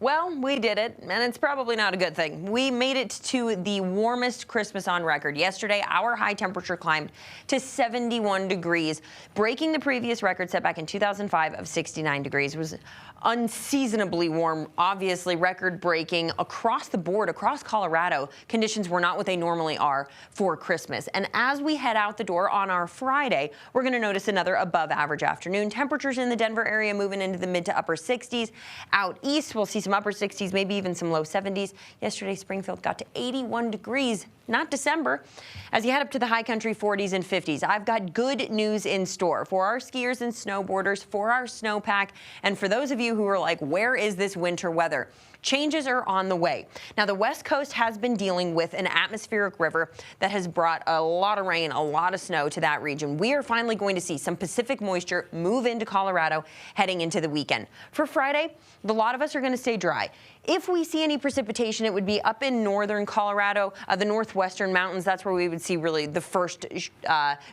Well, we did it, and it's probably not a good thing. We made it to the warmest Christmas on record. Yesterday, our high temperature climbed to 71 degrees, breaking the previous record set back in 2005 of 69 degrees. It was unseasonably warm, obviously record-breaking across the board, across Colorado. Conditions were not what they normally are for Christmas. And as we head out the door on our Friday, we're going to notice another above-average afternoon. Temperatures in the Denver area moving into the mid to upper 60s. Out east, we'll see some upper 60s, maybe even some low 70s. Yesterday, Springfield got to 81 degrees, not December. As you head up to the high country 40s and 50s, I've got good news in store for our skiers and snowboarders, for our snowpack, and for those of you who are like, where is this winter weather? Changes are on the way. Now, the West Coast has been dealing with an atmospheric river that has brought a lot of rain, a lot of snow to that region. We are finally going to see some Pacific moisture move into Colorado heading into the weekend. For Friday, a lot of us are going to stay dry. If we see any precipitation, it would be up in northern Colorado, the northwestern mountains. That's where we would see really the first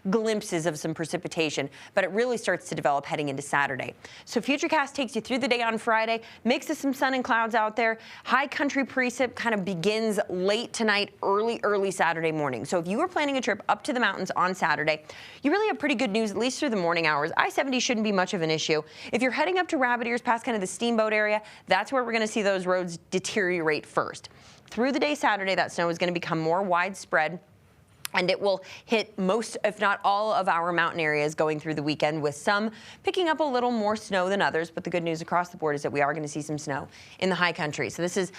glimpses of some precipitation. But it really starts to develop heading into Saturday. So Futurecast takes you through the day on Friday, mixes some sun and clouds out there. High country precip kind of begins late tonight, early Saturday morning. So if you are planning a trip up to the mountains on Saturday, you really have pretty good news, at least through the morning hours. I-70 shouldn't be much of an issue. If you're heading up to Rabbit Ears past kind of the Steamboat area, that's where we're going to see those roads deteriorate first. Through the day Saturday, that snow is going to become more widespread, and it will hit most, if not all, of our mountain areas going through the weekend, with some picking up a little more snow than others. But the good news across the board is that we are going to see some snow in the high country. So this is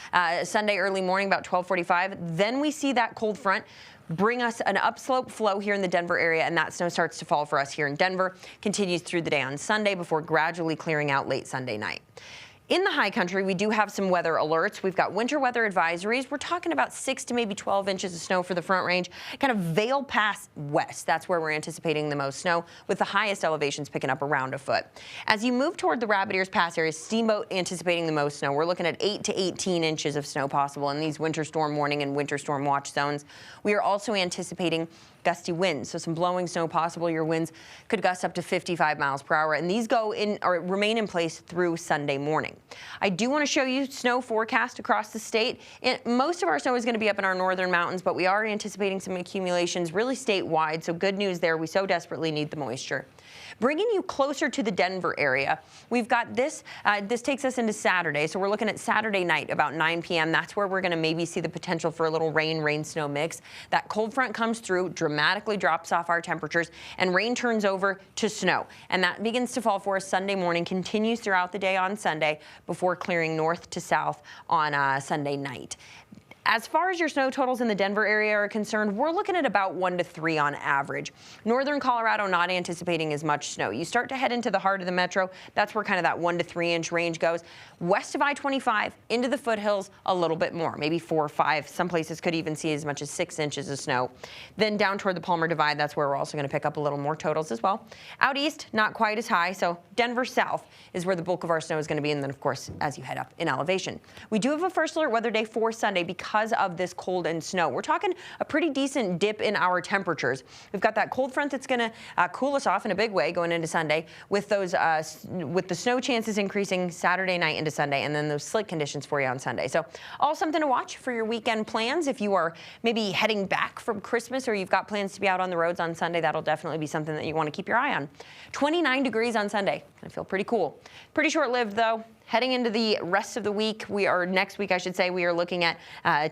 Sunday early morning, about 12:45. Then we see that cold front bring us an upslope flow here in the Denver area, and that snow starts to fall for us here in Denver. Continues through the day on Sunday before gradually clearing out late Sunday night. In the high country, we do have some weather alerts. We've got winter weather advisories. We're talking about 6 to maybe 12 inches of snow for the Front Range, kind of Vail Pass west. That's where we're anticipating the most snow, with the highest elevations picking up around a foot. As you move toward the Rabbit Ears Pass area, Steamboat anticipating the most snow. We're looking at 8 to 18 inches of snow possible in these winter storm warning and winter storm watch zones. We are also anticipating gusty winds, so some blowing snow possible. Your winds could gust up to 55 miles per hour, and these go in or remain in place through Sunday morning. I do want to show you snow forecast across the state. Most of our snow is going to be up in our northern mountains, but we are anticipating some accumulations really statewide, so good news there. We so desperately need the moisture. Bringing you closer to the Denver area, we've got this. This takes us into Saturday, so we're looking at Saturday night about 9 p.m. That's where we're going to maybe see the potential for a little rain-snow mix. That cold front comes through, dramatically drops off our temperatures, and rain turns over to snow. And that begins to fall for us Sunday morning, continues throughout the day on Sunday before clearing north to south on Sunday night. As far as your snow totals in the Denver area are concerned, we're looking at about 1 to 3 on average. Northern Colorado not anticipating as much snow. You start to head into the heart of the metro, that's where kind of that 1 to 3 inch range goes. West of I-25 into the foothills, a little bit more, maybe 4 or 5. Some places could even see as much as 6 inches of snow. Then down toward the Palmer Divide, that's where we're also going to pick up a little more totals as well. Out east, not quite as high, so Denver south is where the bulk of our snow is going to be, and then of course as you head up in elevation. We do have a first alert weather day for Sunday because of this cold and snow. We're talking a pretty decent dip in our temperatures. We've got that cold front that's going to cool us off in a big way going into Sunday, with those with the snow chances increasing Saturday night into Sunday, and then those slick conditions for you on Sunday. So all something to watch for your weekend plans. If you are maybe heading back from Christmas or you've got plans to be out on the roads on Sunday, that'll definitely be something that you want to keep your eye on. 29 degrees on Sunday. I feel pretty cool. Pretty short-lived though. Heading into the rest of the week, next week I should say, we are looking at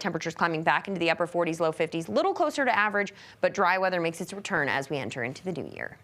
temperatures climbing back into the upper 40s, low 50s, little closer to average, but dry weather makes its return as we enter into the new year.